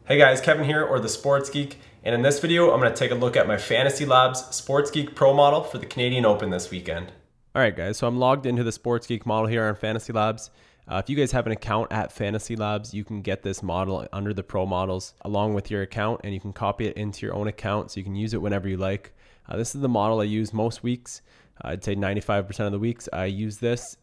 Hey guys, Kevin here, or the Sports Geek, and in this video I'm going to take a look at my FantasyLabs Sports Geek Pro model for the Canadian Open this weekend. Alright guys, so I'm logged into the Sports Geek model here on FantasyLabs. If you guys have an account at FantasyLabs, you can get this model under the Pro models along with your account, and you can copy it into your own account so you can use it whenever you like. This is the model I use most weeks. I'd say 95% of the weeks I use this.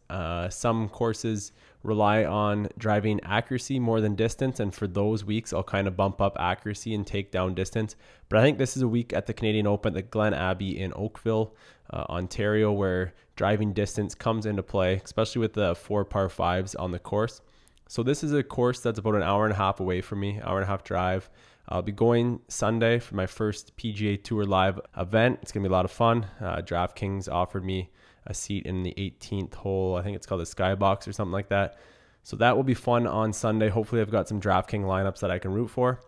Some courses rely on driving accuracy more than distance, and for those weeks I'll kind of bump up accuracy and take down distance. But I think this is a week at the Canadian Open at Glen Abbey in Oakville, Ontario, where driving distance comes into play, especially with the 4 par 5s on the course. So this is a course that's about an hour and a half away from me, hour and a half drive. I'll be going Sunday for my first PGA Tour Live event. It's going to be a lot of fun. DraftKings offered me a seat in the 18th hole. I think it's called the Skybox or something like that. So that will be fun on Sunday. Hopefully I've got some DraftKings lineups that I can root for.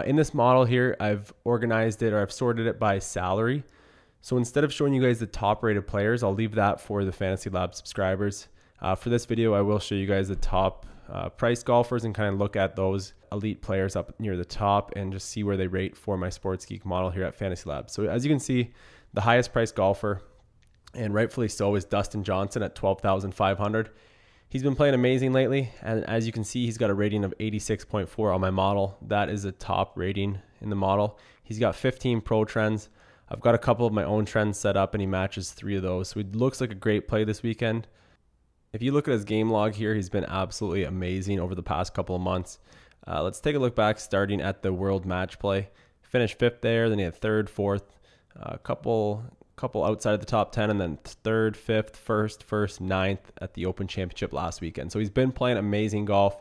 In this model here, I've organized it, or I've sorted it by salary. So instead of showing you guys the top rated players, I'll leave that for the FantasyLabs subscribers. For this video, I will show you guys the top price golfers and kind of look at those elite players up near the top and just see where they rate for my Sports Geek model here at FantasyLabs. So as you can see, the highest priced golfer, and rightfully so, is Dustin Johnson at $12,500. He's been playing amazing lately, and as you can see, he's got a rating of 86.4 on my model. That is a top rating in the model. He's got 15 pro trends. I've got a couple of my own trends set up, and he matches 3 of those. So it looks like a great play this weekend. If you look at his game log here, he's been absolutely amazing over the past couple of months. Let's take a look back starting at the World Match Play. Finished 5th there, then he had 3rd, 4th, a couple outside of the top 10, and then 3rd, 5th, 1st, 9th at the Open Championship last weekend. So he's been playing amazing golf.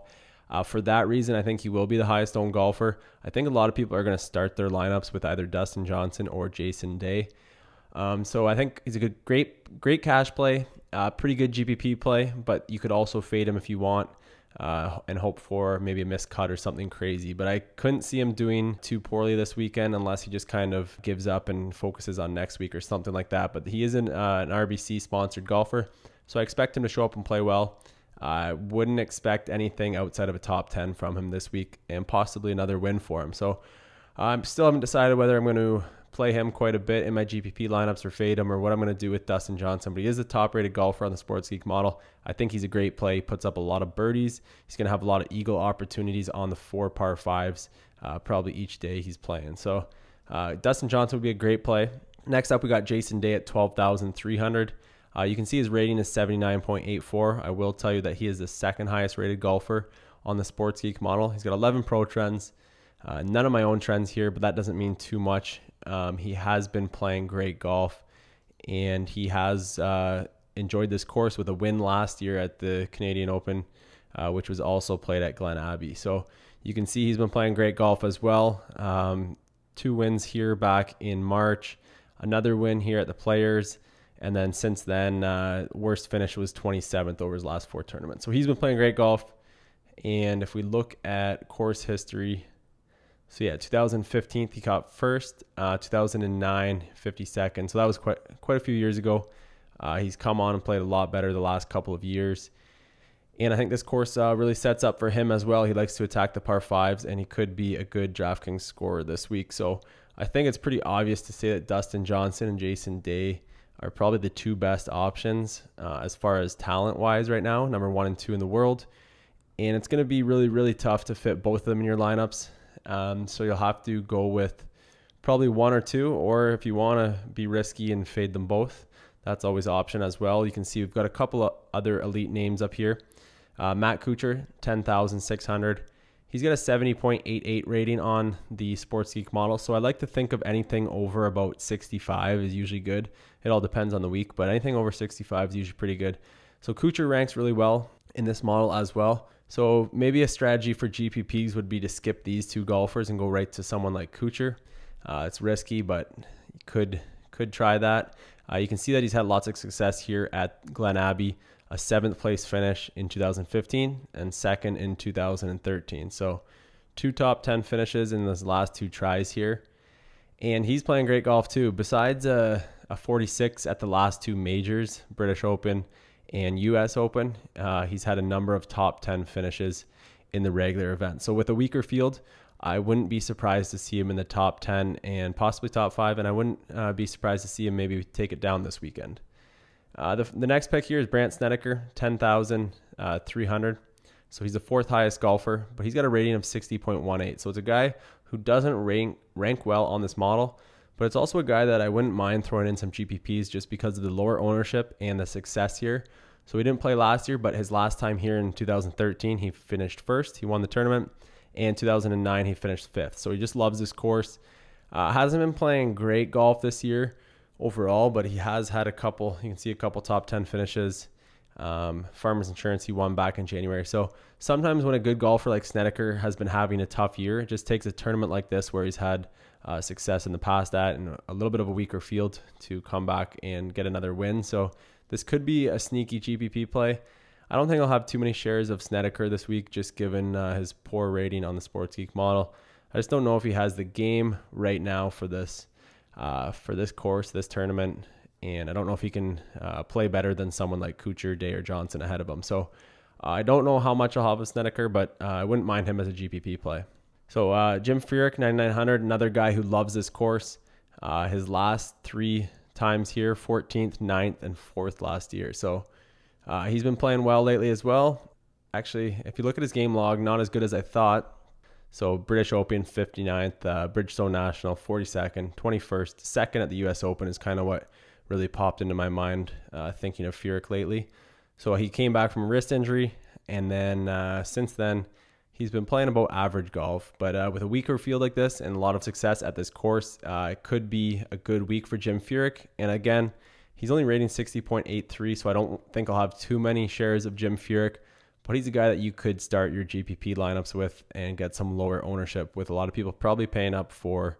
For that reason, I think he will be the highest owned golfer. I think a lot of people are going to start their lineups with either Dustin Johnson or Jason Day. So I think he's a great cash play, pretty good GPP play, but you could also fade him if you want and hope for maybe a missed cut or something crazy. But I couldn't see him doing too poorly this weekend unless he just kind of gives up and focuses on next week or something like that. But he is an RBC sponsored golfer, so I expect him to show up and play well. I wouldn't expect anything outside of a top 10 from him this week, and possibly another win for him. So I still haven't decided whether I'm going to play him quite a bit in my GPP lineups or fade him, or what I'm going to do with Dustin Johnson. But he is a top rated golfer on the Sports Geek model. I think he's a great play. He puts up a lot of birdies. He's going to have a lot of eagle opportunities on the 4 par 5s probably each day he's playing. So Dustin Johnson would be a great play. Next up, we got Jason Day at $12,300. You can see his rating is 79.84. I will tell you that he is the 2nd highest rated golfer on the Sports Geek model. He's got 11 pro trends. None of my own trends here, but that doesn't mean too much. He has been playing great golf, and he has enjoyed this course with a win last year at the Canadian Open, which was also played at Glen Abbey. So you can see he's been playing great golf as well. 2 wins here back in March, another win here at the Players, and then since then, worst finish was 27th over his last 4 tournaments. So he's been playing great golf. And if we look at course history, so yeah, 2015 he caught 1st, 2009 52nd. So that was quite a few years ago. He's come on and played a lot better the last couple of years. And I think this course really sets up for him as well. He likes to attack the par 5s, and he could be a good DraftKings scorer this week. So I think it's pretty obvious to say that Dustin Johnson and Jason Day are probably the 2 best options as far as talent-wise right now, number 1 and 2 in the world. And it's going to be really, really tough to fit both of them in your lineups. So you'll have to go with probably 1 or 2, or if you want to be risky and fade them both, that's always an option as well. You can see we've got a couple of other elite names up here. Matt Kuchar, $10,600. He's got a 70.88 rating on the Sports Geek model. So I like to think of anything over about 65 is usually good. It all depends on the week, but anything over 65 is usually pretty good. So Kuchar ranks really well in this model as well. So maybe a strategy for GPPs would be to skip these 2 golfers and go right to someone like Kuchar. It's risky, but you could try that. You can see that he's had lots of success here at Glen Abbey, a 7th place finish in 2015 and 2nd in 2013. So 2 top 10 finishes in those last 2 tries here. And he's playing great golf too. Besides a 46 at the last 2 majors, British Open and US Open, he's had a number of top 10 finishes in the regular event. So with a weaker field, I wouldn't be surprised to see him in the top 10 and possibly top 5, and I wouldn't be surprised to see him maybe take it down this weekend. The next pick here is Brandt Snedeker, 10,300. So he's the 4th highest golfer, but he's got a rating of 60.18. So it's a guy who doesn't rank well on this model, but it's also a guy that I wouldn't mind throwing in some GPPs just because of the lower ownership and the success here. So he didn't play last year, but his last time here in 2013, he finished 1st. He won the tournament. And 2009, he finished 5th. So he just loves this course. Hasn't been playing great golf this year overall, but he has had a couple. You can see a couple top 10 finishes. Farmers Insurance, he won back in January. So sometimes when a good golfer like Snedeker has been having a tough year, it just takes a tournament like this where he's had success in the past at and a little bit of a weaker field to come back and get another win. So this could be a sneaky GPP play. I don't think I'll have too many shares of Snedeker this week, just given his poor rating on the Sports Geek model. I just don't know if he has the game right now for this course, this tournament, and I don't know if he can play better than someone like Kuchar, Day, or Johnson ahead of him. So I don't know how much I'll have of Snedeker, but I wouldn't mind him as a GPP play. So Jim Furyk, 9,900, another guy who loves this course. His last 3 times here, 14th, 9th, and 4th last year. So he's been playing well lately as well. Actually, if you look at his game log, not as good as I thought. So British Open, 59th, Bridgestone National, 42nd, 21st, 2nd at the US Open is kind of what really popped into my mind thinking of Furyk lately. So he came back from a wrist injury, and then since then, he's been playing about average golf. But with a weaker field like this and a lot of success at this course, it could be a good week for Jim Furyk. And again, he's only rating 60.83, so I don't think I'll have too many shares of Jim Furyk, but he's a guy that you could start your GPP lineups with and get some lower ownership with a lot of people probably paying up for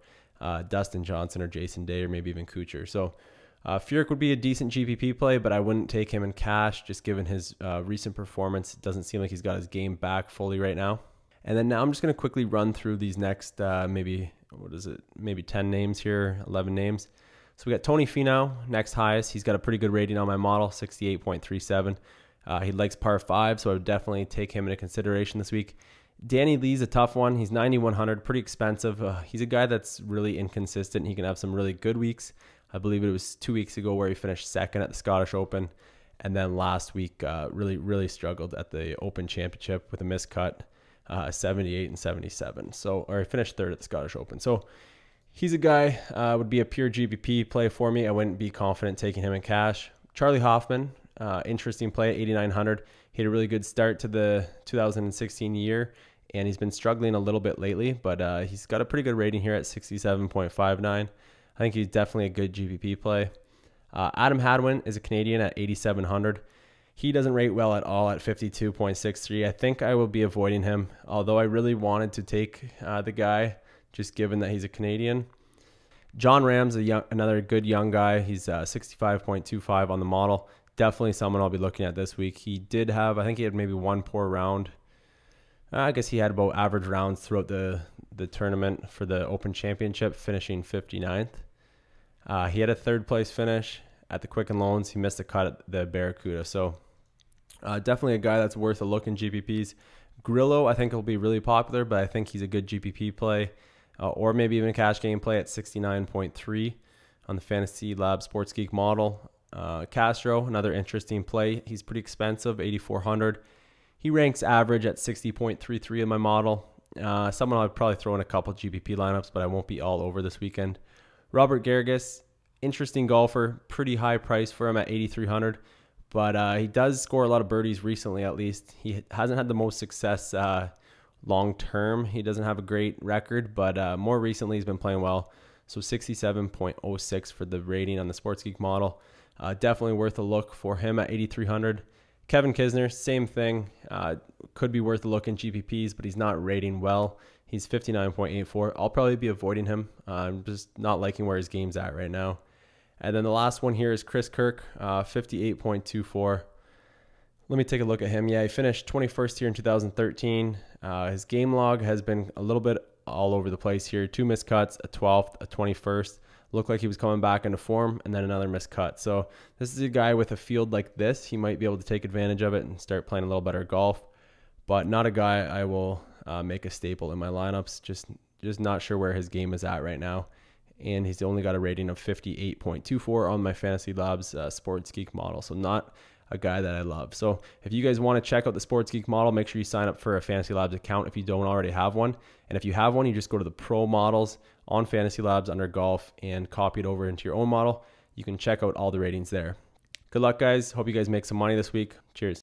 Dustin Johnson or Jason Day or maybe even Kuchar. So Furyk would be a decent GPP play, but I wouldn't take him in cash just given his recent performance. It doesn't seem like he's got his game back fully right now. And then now I'm just going to quickly run through these next maybe 10 names here, 11 names. So we got Tony Finau, next highest. He's got a pretty good rating on my model, 68.37. He likes par 5, so I would definitely take him into consideration this week. Danny Lee's a tough one. He's 9,100, pretty expensive. He's a guy that's really inconsistent. He can have some really good weeks. I believe it was 2 weeks ago where he finished 2nd at the Scottish Open. And then last week, really struggled at the Open Championship with a miscut, 78 and 77. Or he finished 3rd at the Scottish Open. So he's a guy, would be a pure GPP play for me. I wouldn't be confident taking him in cash. Charlie Hoffman, interesting play at 8,900. He had a really good start to the 2016 year, and he's been struggling a little bit lately, but he's got a pretty good rating here at 67.59. I think he's definitely a good GPP play. Adam Hadwin is a Canadian at 8,700. He doesn't rate well at all at 52.63. I think I will be avoiding him, although I really wanted to take the guy, just given that he's a Canadian. John Ram's another good young guy. He's 65.25 on the model. Definitely someone I'll be looking at this week. He did have, I think he had maybe one poor round. I guess he had about average rounds throughout the tournament for the Open Championship, finishing 59th. He had a 3rd place finish at the Quicken Loans. He missed a cut at the Barracuda. So definitely a guy that's worth a look in GPPs. Grillo, I think, will be really popular, but I think he's a good GPP play. Or maybe even a cash game play at 69.3 on the FantasyLabs Sports Geek model. Castro, another interesting play. He's pretty expensive, 8,400. He ranks average at 60.33 in my model. Someone I'd probably throw in a couple GPP lineups, but I won't be all over this weekend. Robert Garrigus, interesting golfer, pretty high price for him at 8,300, but he does score a lot of birdies recently at least. He hasn't had the most success long term. He doesn't have a great record, but more recently he's been playing well. So 67.06 for the rating on the Sports Geek model. Definitely worth a look for him at 8,300. Kevin Kisner, same thing. Could be worth a look in GPPs, but he's not rating well. He's 59.84. I'll probably be avoiding him. I'm just not liking where his game's at right now. And then the last one here is Chris Kirk, 58.24. Let me take a look at him. Yeah, he finished 21st here in 2013. His game log has been a little bit all over the place here. 2 missed cuts, a 12th, a 21st. Looked like he was coming back into form, and then another missed cut. So this is a guy with a field like this. He might be able to take advantage of it and start playing a little better golf, but not a guy I will make a staple in my lineups. Just not sure where his game is at right now. And he's only got a rating of 58.24 on my FantasyLabs Sports Geek model. So not a guy that I love. So if you guys want to check out the Sports Geek model, make sure you sign up for a FantasyLabs account if you don't already have one. And if you have one, you just go to the Pro models on FantasyLabs under Golf and copy it over into your own model. You can check out all the ratings there. Good luck, guys. Hope you guys make some money this week. Cheers.